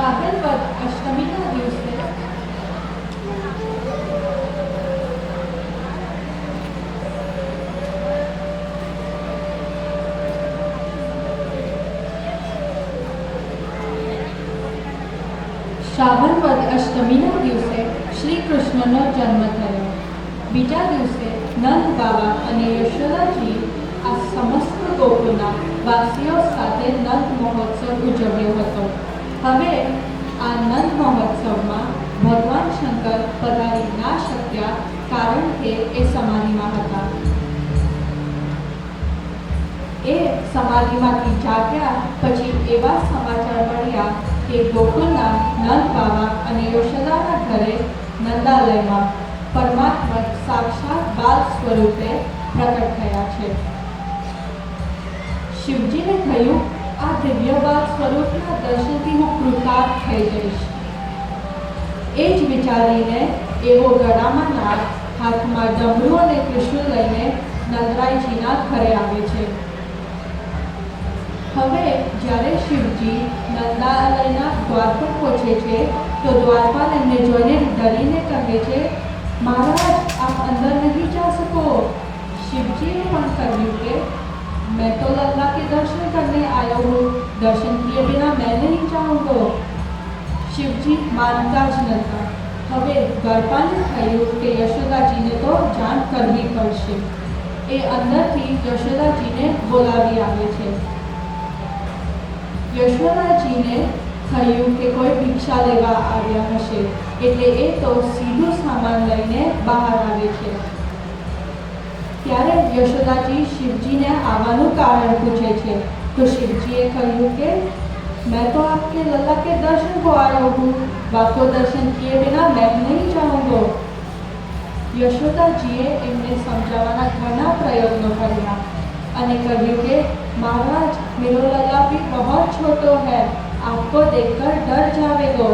श्रावण वद अष्टमीના દિવસે શ્રી કૃષ્ણનો જન્મ થયો। બીજા દિવસે નંદ બાબા અને યશોદાજી આ સમસ્ત ગોકુળના વાસીઓ સાથે નંદ મહોત્સવ ઉજવ્યો હતો। હવે આ નંદ મહોત્સવમાં ભગવાન શંકર પધારી ના શક્યા, કારણ કે એ સમાધિમાં હતા। એ સમાધિમાંથી જાગ્યા પછી એવા સમાચાર મળ્યા કે ગોકુળના નંદ બાબા અને યશોદાના ઘરે નંદાલયમાં પરમાત્મા સાક્ષાત બાલ સ્વરૂપે પ્રકટ થયા છે। શિવજીને કહ્યું, આ દિવ્ય બાલ સ્વરૂપના દર્શનથી હું કૃતાર્થ થઈ જઈશ। એ જ વિચારીને એવો ગળામાં નાગ, હાથમાં ડમરૂ અને ત્રિશૂળ લઈને નંદરાયજીના ઘરે આવે છે। હવે જ્યારે શિવજી નંદાલયના દ્વાર પર પહોંચે છે તો દ્વારપાલ એમને જોઈને ડરીને કહે છે, મહારાજ આપ અંદર नहीं जा सको। शिवजी ने કહ્યું કે मैं तो लल्ला के दर्शन करने आया हूँ, दर्शन किए बिना मैं नहीं जाऊँगा। शिवजी मानता જ નતા। હવે દ્વારપાલને થયું કે યશોદાજીને તો જાણ કરવી પડશે। એ અંદરથી યશોદાજીને બોલાવી આવે છે। યશોદાજીને થયું કે કોઈ ભિક્ષા લેવા આવ્યા હશે, એટલે એ તો સીધું સામાન લઈને બહાર આવે છે। ત્યારે યશોદાજી શિવજીને આવવાનું કારણ પૂછે છે તો શિવજીએ કહ્યું કે मैं तो आपके लल्ला के दर्शन को आया हूँ, बाको दर्शन किए बिना मैं नहीं जाऊँगा। યશોદાજીએ એમને સમજાવવાના ઘણા પ્રયત્નો કર્યા અને કહ્યું કે महाराज मेरा लल्ला भी बहुत छोटो है, आपको देखकर डर जाएगा।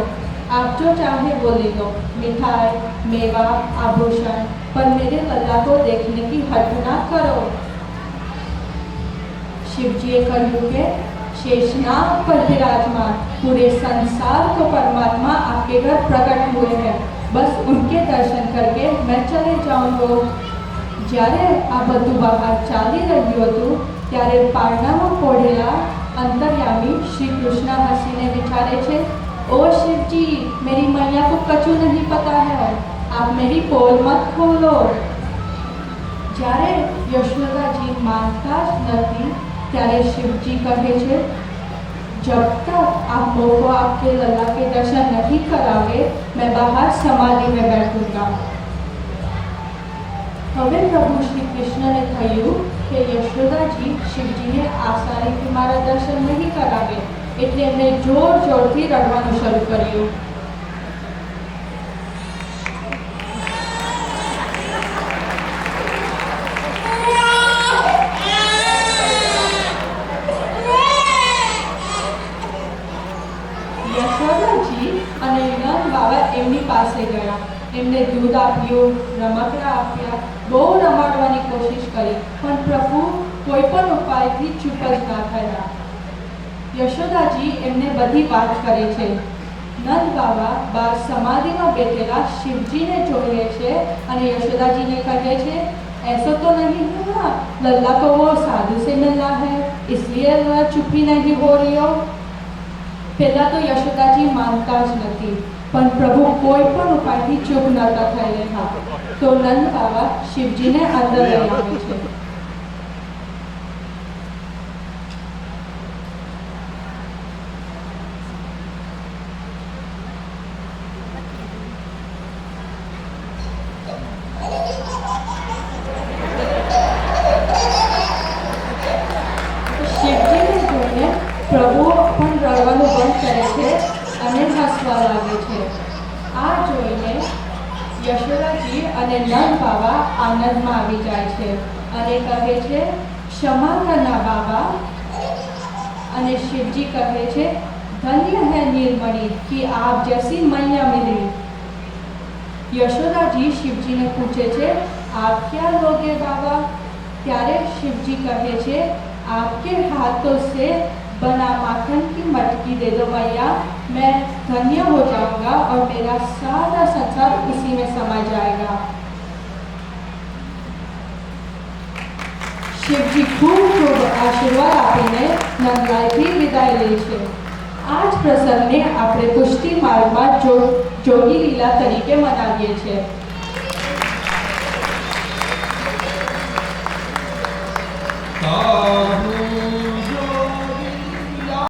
आप जो चाहे वो ले लो, मिठाई, मेवा, आभूषण, पर मेरे लल्ला को देखने की हट ना करो। शिवजीए कहूँ के शेषनाग पर विराजमान पूरे संसार को परमात्मा आपके घर प्रकट हुए हैं, बस उनके दर्शन करके मैं चले जाऊँगा। જ્યારે આ બધું બહાર ચાલી રહ્યું હતું ત્યારે પારણામાં પોઢેલા અંતર્યામી શ્રી કૃષ્ણ હસીને વિચારે છે, ओ शिव जी मेरी मैया को कछु नहीं पता है, आप मेरी पोल मत खोलो। જ્યારે યશોદાજી માનતા જ નથી ત્યારે શિવજી કહે છે, जब तक आप मोको आपके लल्ला के दर्शन नहीं करावे मैं बाहर समाधि में बैठूंगा। હવે પ્રભુ શ્રી કૃષ્ણને થયું કે યશોદાજી શિવજીને આસાનીથી મારા દર્શન નહીં કરાવે, એટલે એમણે જોર જોરથી રડવાનું શરૂ કર્યું। યશોદાજી અને નંદ બાબા એમની પાસે ગયા, એમને દૂધ આપ્યું, રમકડા આપ્યા, બહુ રમાડવાની કોશિશ કરી, પણ પ્રભુ કોઈ પણ ઉપાયથી ચૂપ જ ના થયા। યશોદાજી એમને બધી વાત કરે છે। નંદ બાબા બહાર સમાધિમાં બેઠેલા શિવજીને જોઈએ છે અને યશોદાજીને કહે છે, ऐसा तो नहीं हुआ लल्ला को वो साधु से मिलना है, इसलिए चुप्पी नहीं हो रही हो। पहला तो યશોદાજી માનતા જ નથી, પણ પ્રભુ કોઈ પણ ઉપાયથી ચૂપ નતા થઈ રહ્યા। તો નંદ બાબા શિવજીને અંદર લઈ આવે છે। શિવજીને જોઈને પ્રભુ પણ રડવાનું બંધ કરે છે અને હસવા લાગે છે। આ જોઈને યશોદાજી અને નંદ બાબા આનંદમાં આવી જાય છે અને કહે છે, ક્ષમા કરના બાબા। અને શિવજી કહે છે, ધન્ય है नीलमणि कि आप जैसी मैया मिली। યશોદાજી શિવજીને પૂછે છે, आप क्या लोगे बाबा? ત્યારે શિવજી કહે છે, आपके हाथों से बना माखन की मटकी मुक्ति दे दो मैया, मैं धन्य हो जाऊंगा और मेरा सारा संसार उसी में समा जाएगा। शिवजी खूब खूब आशीर्वाद આપીને નંદલાલથી વિદાય લે છે। આ જ પ્રસંગને આપણે પુષ્ટિ માર્ગમાં જોગી લીલા તરીકે મનાવીએ છીએ।